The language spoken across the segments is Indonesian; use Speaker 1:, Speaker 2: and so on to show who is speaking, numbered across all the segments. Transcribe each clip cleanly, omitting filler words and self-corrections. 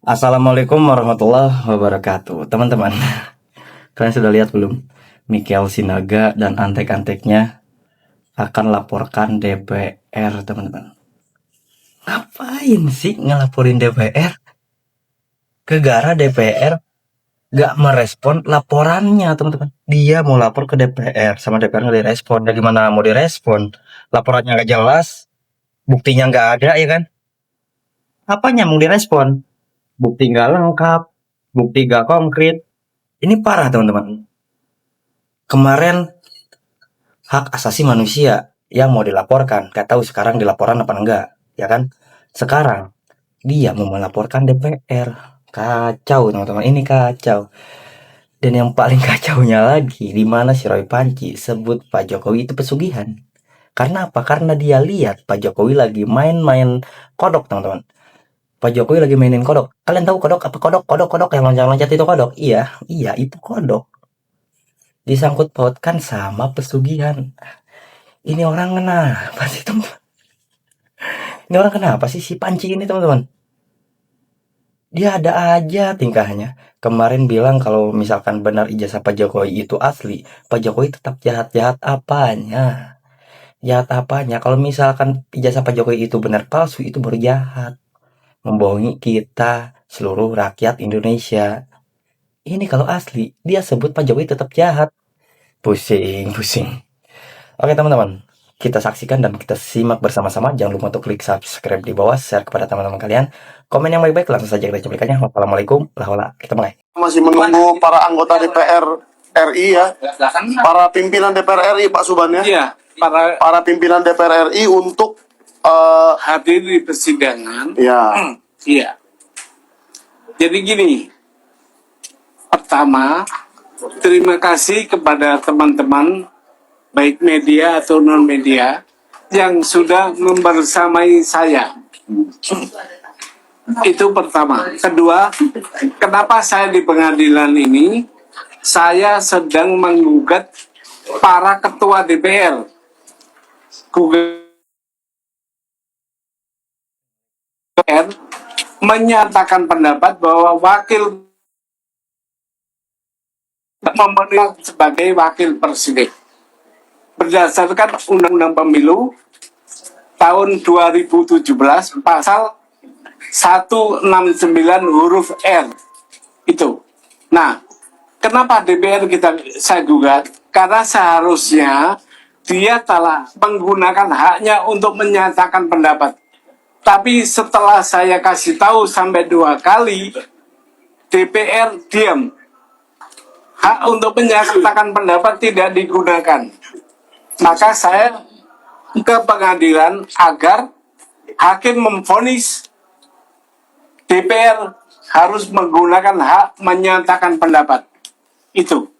Speaker 1: Assalamualaikum warahmatullahi wabarakatuh. Teman-teman, kalian sudah lihat belum? Mikel Sinaga dan antek-anteknya akan laporkan DPR, teman-teman. Ngapain sih ngelaporin DPR? Gegara DPR gak merespon laporannya, teman-teman. Dia mau lapor ke DPR, sama DPR nggak direspon. Ya gimana mau direspon? Laporannya nggak jelas, buktinya nggak ada, ya kan? Apanya mau direspon? Bukti nggak lengkap, bukti nggak konkret. Ini parah, teman-teman. Kemarin hak asasi manusia yang mau dilaporkan, gak tahu sekarang dilaporan apa enggak, ya kan? Sekarang dia mau melaporkan DPR. Kacau, teman-teman, ini kacau. Dan yang paling kacaunya lagi, di mana si Roy Panci sebut Pak Jokowi itu pesugihan. Karena apa? Karena dia lihat Pak Jokowi lagi main-main kodok, teman-teman. Pak Jokowi lagi mainin kodok. Kalian tahu kodok apa? Kodok yang loncat-loncat itu kodok. Iya, iya itu kodok. Disangkut pautkan sama pesugihan. Ini orang kenapa sih, teman? Ini orang kenapa sih si Panci ini, teman-teman? Dia ada aja tingkahnya. Kemarin bilang kalau misalkan benar ijazah Pak Jokowi itu asli, Pak Jokowi tetap jahat-jahat apanya? Jahat apanya? Kalau misalkan ijazah Pak Jokowi itu benar palsu, itu baru jahat. Membohongi kita, seluruh rakyat Indonesia. Ini kalau asli, dia sebut Pak Jokowi tetap jahat. Pusing, pusing. Oke, teman-teman, kita saksikan dan kita simak bersama-sama. Jangan lupa untuk klik subscribe di bawah, share kepada teman-teman kalian. Komen yang baik-baik, langsung saja kita cuplikannya. Wassalamualaikum, kita mulai.
Speaker 2: Masih menunggu para anggota DPR RI ya, para pimpinan DPR RI Pak Suban ya,
Speaker 3: Iya,
Speaker 2: para pimpinan DPR RI untuk
Speaker 3: hadir di persidangan.
Speaker 2: ya
Speaker 3: Iya. Jadi gini, pertama, terima kasih kepada teman-teman, baik media atau non-media, yang sudah membersamai saya. Itu pertama. Kedua, kenapa saya di pengadilan ini? Saya sedang menggugat para ketua DPR. DPR menyatakan pendapat bahwa wakil memenuhi sebagai wakil presiden berdasarkan Undang-Undang Pemilu tahun 2017 pasal 169 huruf R itu. Nah, kenapa DPR saya gugat? Karena seharusnya dia telah menggunakan haknya untuk menyatakan pendapat. Tapi setelah saya kasih tahu sampai 2 kali, DPR diam. Hak untuk menyatakan pendapat tidak digunakan. Maka saya ke pengadilan agar hakim memvonis DPR harus menggunakan hak menyatakan pendapat. Itu.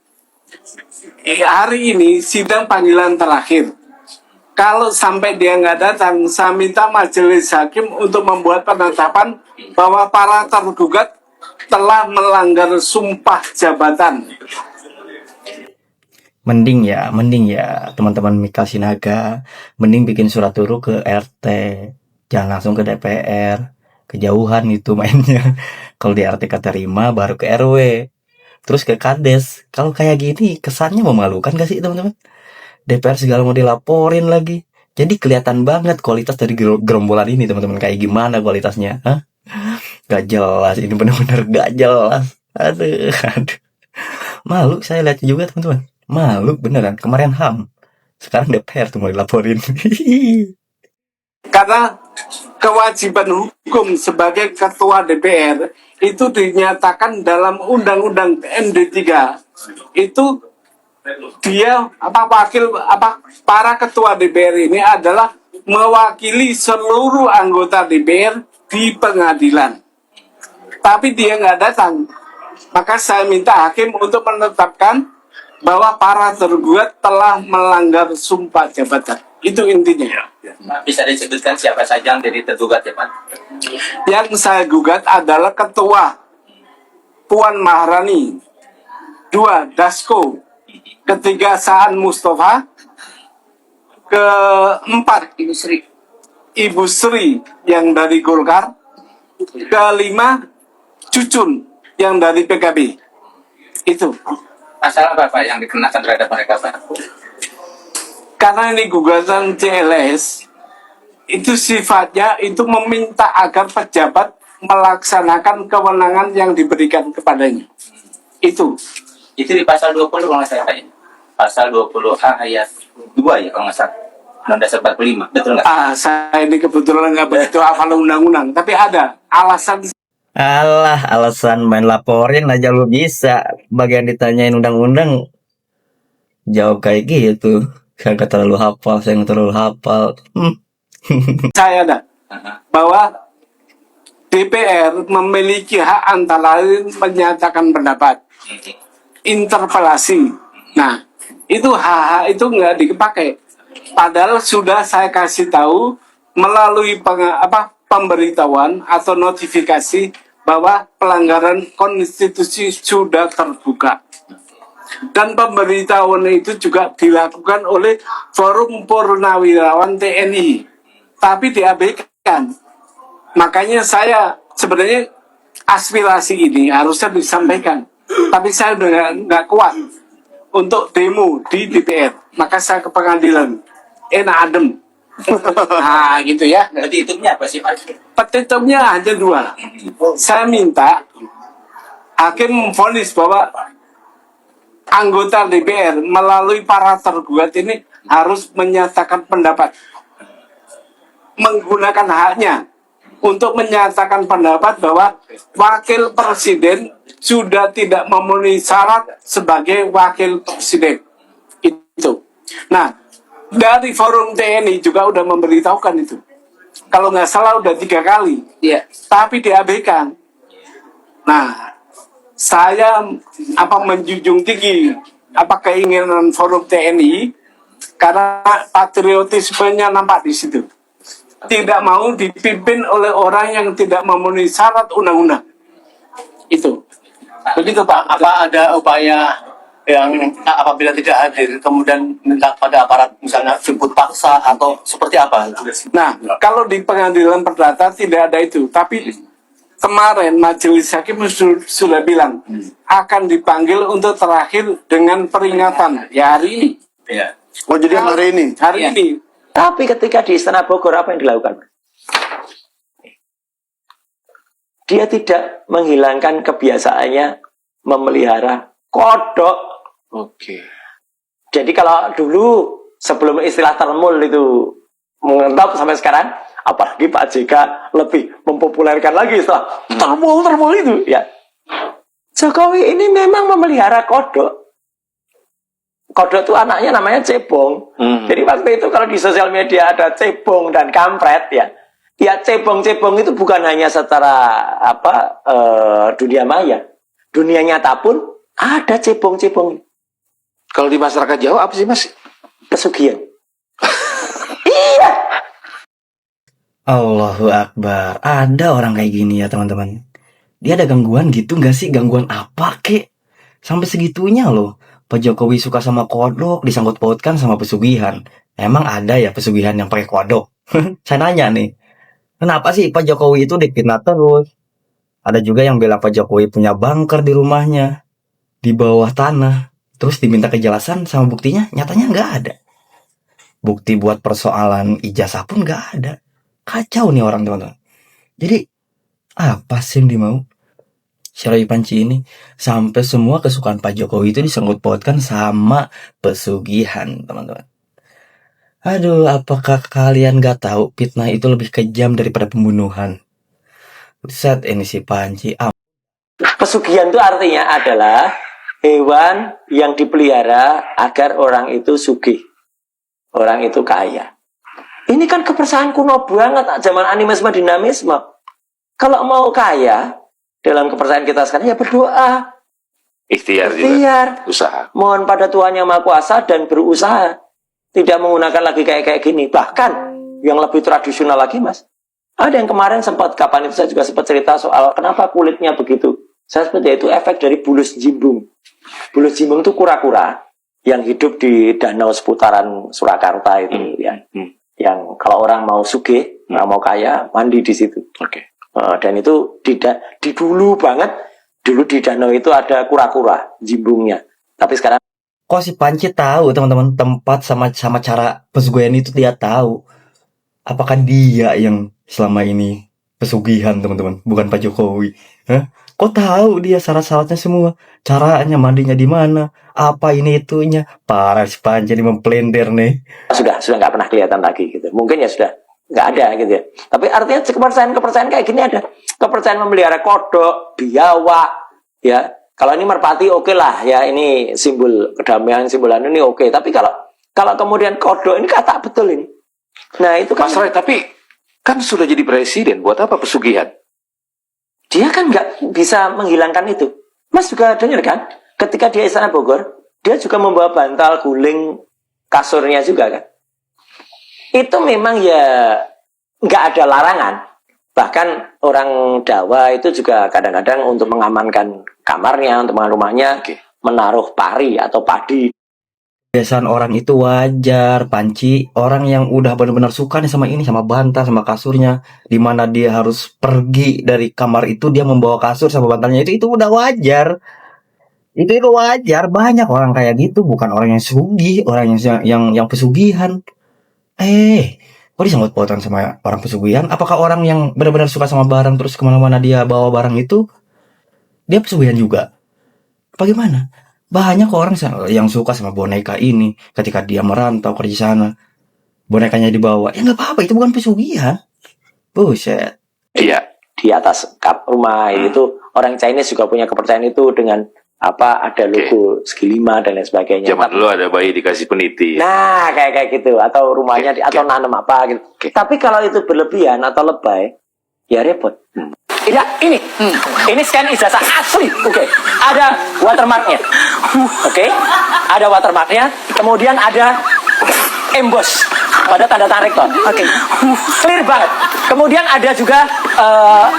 Speaker 3: Hari ini sidang panggilan terakhir. Kalau sampai dia nggak datang, saya minta majelis hakim untuk membuat penetapan bahwa para tergugat telah melanggar sumpah jabatan.
Speaker 1: Mending ya, teman-teman Mika Sinaga, mending bikin surat turu ke RT, jangan langsung ke DPR, kejauhan itu mainnya. Kalau di RT keterima, baru ke RW, terus ke Kades. Kalau kayak gini, kesannya memalukan gak sih, teman-teman? DPR segala mau dilaporin lagi. Jadi kelihatan banget kualitas dari gerombolan ini, teman-teman. Kayak gimana kualitasnya? Hah? Gak jelas, ini bener-bener gak jelas. Aduh. Malu saya lihat juga, teman-teman. Malu beneran. Kemarin HAM. Sekarang DPR tuh mau dilaporin.
Speaker 3: Karena kewajiban hukum sebagai ketua DPR itu dinyatakan dalam Undang-Undang MD3. Itu dia para ketua DPR ini adalah mewakili seluruh anggota DPR di pengadilan. Tapi dia nggak datang. Maka saya minta hakim untuk menetapkan bahwa para tergugat telah melanggar sumpah jabatan. Itu intinya.
Speaker 4: Bisa disebutkan siapa saja yang jadi tergugat ya Pak?
Speaker 3: Yang saya gugat adalah ketua Puan Maharani, 2 Dasko, ketiga Saan Mustafa, keempat Ibu Sri yang dari Golkar, kelima Cucun yang dari PKB. Itu.
Speaker 4: Pasal apa Pak yang dikenakan terhadap mereka Pak?
Speaker 3: Karena ini gugatan CLS, itu sifatnya itu meminta agar pejabat melaksanakan kewenangan yang diberikan kepadanya. Itu.
Speaker 4: Itu di pasal 20 kalau nggak salah Pak ya? Pasal 20H ayat 2 ya kalau nggak salah. Undang-Undang 45, betul nggak?
Speaker 3: Saya ini kebetulan nggak begitu hafal undang-undang, tapi ada alasan.
Speaker 1: Alah, alasan main laporin aja lu bisa. Bagian ditanyain undang-undang, jawab kayak gitu. Saya nggak terlalu hafal, saya nggak terlalu hafal.
Speaker 3: Saya ada bahwa DPR memiliki hak antara lain menyatakan pendapat, interpelasi. Nah, itu hak itu nggak dipakai. Padahal sudah saya kasih tahu melalui pemberitahuan atau notifikasi bahwa pelanggaran konstitusi sudah terbuka. Dan pemberitahuan itu juga dilakukan oleh Forum Purnawirawan TNI, tapi diabaikan. Makanya saya sebenarnya aspirasi ini harusnya disampaikan, tapi saya udah nggak kuat untuk demo di DPR, maka saya ke pengadilan. Enak adem. Nah gitu ya.
Speaker 4: Petitumnya apa sih Pak?
Speaker 3: Petitumnya hanya 2. Saya minta hakim memvonis bahwa anggota DPR melalui para tergugat ini harus menyatakan pendapat, menggunakan haknya untuk menyatakan pendapat bahwa wakil presiden sudah tidak memenuhi syarat sebagai wakil presiden. Itu. Nah, dari forum TNI juga udah memberitahukan itu. Kalau nggak salah udah 3 kali.
Speaker 4: Iya.
Speaker 3: Tapi diabaikan. Nah, saya menjunjung tinggi keinginan forum TNI karena patriotismenya nampak di situ. Tidak mau dipimpin oleh orang yang tidak memenuhi syarat undang-undang. Itu. Begitu Pak.
Speaker 5: Apa ada upaya yang apabila tidak hadir kemudian minta pada aparat misalnya jemput paksa atau seperti apa?
Speaker 3: Nah, kalau di pengadilan perdata tidak ada itu, tapi kemarin majelis hakim sudah bilang akan dipanggil untuk terakhir dengan peringatan ya hari ini.
Speaker 4: Iya.
Speaker 2: Oh jadi hari ini?
Speaker 3: Hari ini.
Speaker 6: Tapi ketika di Istana Bogor apa yang dilakukan? Dia tidak menghilangkan kebiasaannya memelihara kodok.
Speaker 5: Oke.
Speaker 6: Jadi kalau dulu sebelum istilah termul itu mengetop sampai sekarang, apalagi Pak JK lebih mempopulerkan lagi istilah termul itu ya. Jokowi ini memang memelihara kodok. Kodok itu anaknya namanya cebong. Jadi waktu itu kalau di sosial media ada cebong dan kampret ya. Ya cebong-cebong itu bukan hanya secara dunia maya. Dunia nyata pun ada cebong-cebong.
Speaker 5: Kalau di masyarakat Jawa apa sih Mas?
Speaker 6: Pesugihan. Iya.
Speaker 1: Allahu Akbar. Ada orang kayak gini ya teman-teman. Dia ada gangguan gitu nggak sih? Gangguan apa kek? Sampai segitunya loh. Pak Jokowi suka sama kodok, disangkut pautkan sama pesugihan. Emang ada ya pesugihan yang pakai kodok? Saya nanya nih. Kenapa sih Pak Jokowi itu dipitnah terus? Ada juga yang bilang Pak Jokowi punya bunker di rumahnya. Di bawah tanah. Terus diminta kejelasan sama buktinya, nyatanya nggak ada. Bukti buat persoalan ijazah pun nggak ada. Kacau nih orang teman-teman. Jadi, apa sih yang dimau? Syarif Panci ini sampai semua kesukaan Pak Jokowi itu disangkut pautkan sama pesugihan, teman-teman. Aduh, apakah kalian gak tahu fitnah itu lebih kejam daripada pembunuhan? Set ini si Panci.
Speaker 6: Pesugihan itu artinya adalah hewan yang dipelihara agar orang itu sugih, orang itu kaya. Ini kan kepercayaan kuno banget zaman animisme dinamisme. Kalau mau kaya dalam kepercayaan kita sekarang ya berdoa,
Speaker 5: Ikhtiar
Speaker 6: ikhtiar,
Speaker 5: usaha.
Speaker 6: mohon pada Tuhan Yang Maha Kuasa dan berusaha. Tidak menggunakan lagi kayak gini. Bahkan yang lebih tradisional lagi Mas, ada yang kemarin sempat, kapan itu saya juga sempat cerita soal kenapa kulitnya begitu. Saya sebut itu efek dari bulus jimbung. Bulus jimbung itu kura-kura yang hidup di danau seputaran Surakarta itu ya. Yang kalau orang mau sugih, mau kaya, mandi di situ.
Speaker 5: Oke.
Speaker 6: Dan itu di dulu banget, dulu di danau itu ada kura-kura jimbungnya. Tapi sekarang
Speaker 1: Kok si Panci tahu teman-teman tempat sama cara pesugihan itu dia tahu? Apakah dia yang selama ini pesugihan teman-teman, bukan Pak Jokowi? Hah? Kok tahu dia syarat-syaratnya semua? Caranya mandinya di mana? Apa ini itunya? Parah si Panci ini memblender nih.
Speaker 6: sudah nggak pernah kelihatan lagi gitu. Mungkin ya sudah nggak ada gitu ya. Tapi artinya kepercayaan kayak gini ada. Kepercayaan memelihara kodok, biawak, ya. Kalau ini merpati oke lah ya, ini simbol kedamaian, simbolan ini oke. Tapi kalau kemudian kodok ini kata betul ini. Nah itu kan
Speaker 7: Mas Roy, tapi kan sudah jadi presiden, buat apa pesugihan?
Speaker 6: dia kan nggak bisa menghilangkan itu. Mas juga dengar kan? Ketika dia Istana Bogor, dia juga membawa bantal guling kasurnya juga kan. Itu memang ya nggak ada larangan. Bahkan orang Dawa itu juga kadang-kadang untuk mengamankan kamarnya, untuk mengamankan rumahnya, menaruh pari atau padi.
Speaker 1: Kebiasaan orang itu wajar, Panci. Orang yang udah benar-benar suka nih sama ini, sama bantal, sama kasurnya, di mana dia harus pergi dari kamar itu, dia membawa kasur sama bantalnya itu udah wajar. Itu wajar. Banyak orang kayak gitu, bukan orang yang sugih, orang yang pesugihan. Kok disangkut pautan sama orang pesugihan? Apakah orang yang benar-benar suka sama barang terus kemana-mana dia bawa barang itu, dia pesugihan juga? Bagaimana? Banyak orang yang suka sama boneka ini ketika dia merantau kerja sana. Bonekanya dibawa. Ya nggak apa-apa, itu bukan pesugihan. Buset.
Speaker 7: Iya.
Speaker 6: Di atas kap rumah itu orang Chinese juga punya kepercayaan itu dengan ada logo segi 5 dan lain sebagainya.
Speaker 7: Zaman dulu ada bayi dikasih peniti.
Speaker 6: Nah, kayak gitu atau rumahnya atau nanam apa gitu. Tapi kalau itu berlebihan atau lebay, ya repot. Ini scan ijazah asli. Oke. Ada watermarknya. Oke. Ada watermarknya. Kemudian ada emboss pada tanda tangan rektor. Oke. Clear banget. Kemudian ada juga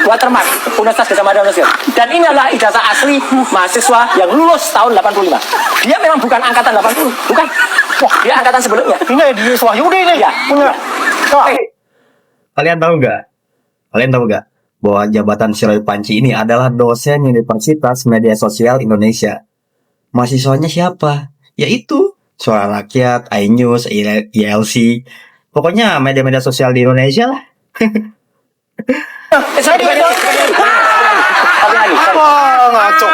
Speaker 6: watermark Universitas Gadjah Mada Mesir. Dan ini adalah ijazah asli mahasiswa yang lulus tahun 85. Dia memang bukan angkatan 80, bukan. Wah, dia angkatan sebelumnya. Ini di Wahyudi ini ya. Benar.
Speaker 1: Kalian tahu nggak bahwa jabatan si Roy Panci ini adalah dosen Universitas Media Sosial Indonesia? Mahasiswanya siapa? Yaitu Suara Rakyat, iNews, ILC, pokoknya media-media sosial di Indonesia lah.
Speaker 6: Saya ngaco.